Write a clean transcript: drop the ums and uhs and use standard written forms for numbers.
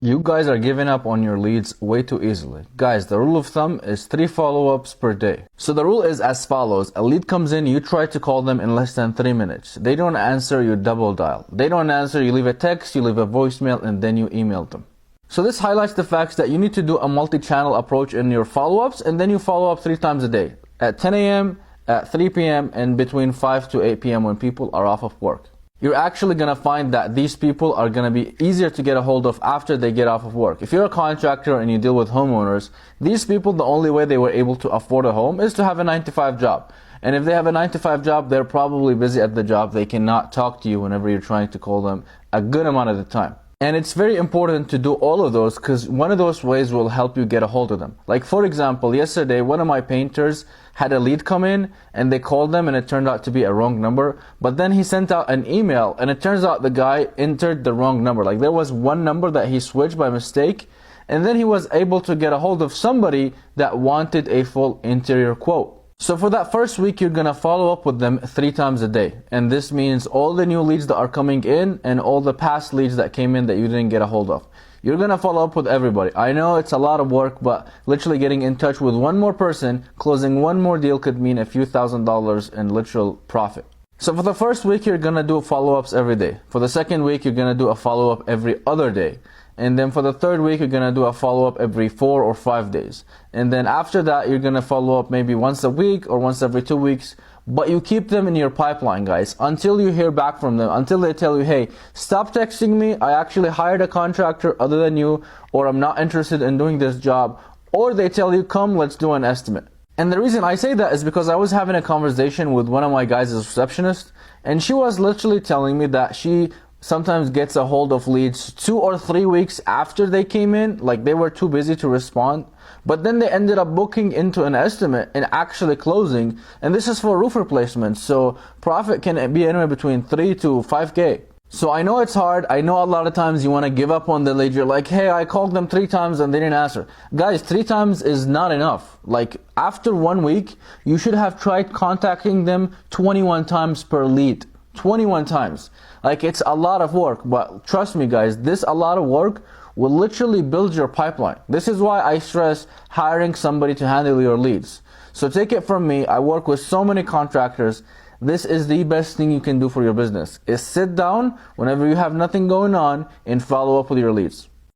You guys are giving up on your leads way too easily. Guys, the rule of thumb is 3 follow-ups per day. So the rule is as follows. A lead comes in, you try to call them in less than 3 minutes. They don't answer, you double dial. They don't answer, you leave a text, you leave a voicemail, and then you email them. So this highlights the facts that you need to do a multi-channel approach in your follow-ups, and then you follow up 3 times a day. At 10 a.m., at 3 p.m., and between 5 to 8 p.m. when people are off of work. You're actually going to find that these people are going to be easier to get a hold of after they get off of work. If you're a contractor and you deal with homeowners, these people, the only way they were able to afford a home is to have a 9-to-5 job. And if they have a 9-to-5 job, they're probably busy at the job. They cannot talk to you whenever you're trying to call them a good amount of the time. And it's very important to do all of those because one of those ways will help you get a hold of them. Like for example, yesterday one of my painters had a lead come in and they called them and it turned out to be a wrong number. But then he sent out an email and it turns out the guy entered the wrong number. Like there was one number that he switched by mistake, and then he was able to get a hold of somebody that wanted a full interior quote. So for that first week, you're going to follow up with them 3 times a day. And this means all the new leads that are coming in and all the past leads that came in that you didn't get a hold of. You're going to follow up with everybody. I know it's a lot of work, but literally getting in touch with one more person, closing one more deal could mean a few $1,000s in literal profit. So for the first week, you're going to do follow-ups every day. For the second week, you're going to do a follow-up every other day. And then for the third week, you're going to do a follow-up every 4 or 5 days. And then after that, you're going to follow up maybe once a week or once every 2 weeks. But you keep them in your pipeline, guys, until you hear back from them, until they tell you, hey, stop texting me. I actually hired a contractor other than you, or I'm not interested in doing this job. Or they tell you, come, let's do an estimate. And the reason I say that is because I was having a conversation with one of my guys as a receptionist, and she was literally telling me that she sometimes gets a hold of leads 2 or 3 weeks after they came in, like they were too busy to respond. But then they ended up booking into an estimate and actually closing. And this is for roof replacements, so profit can be anywhere between 3 to 5K. So I know it's hard. I know a lot of times you want to give up on the lead. You're like, hey, I called them 3 times and they didn't answer. Guys, 3 times is not enough. Like after 1 week, you should have tried contacting them 21 times per lead. 21 times. Like it's a lot of work, but trust me guys, this a lot of work will literally build your pipeline. This is why I stress hiring somebody to handle your leads. So take it from me, I work with so many contractors. This is the best thing you can do for your business, is sit down whenever you have nothing going on and follow up with your leads.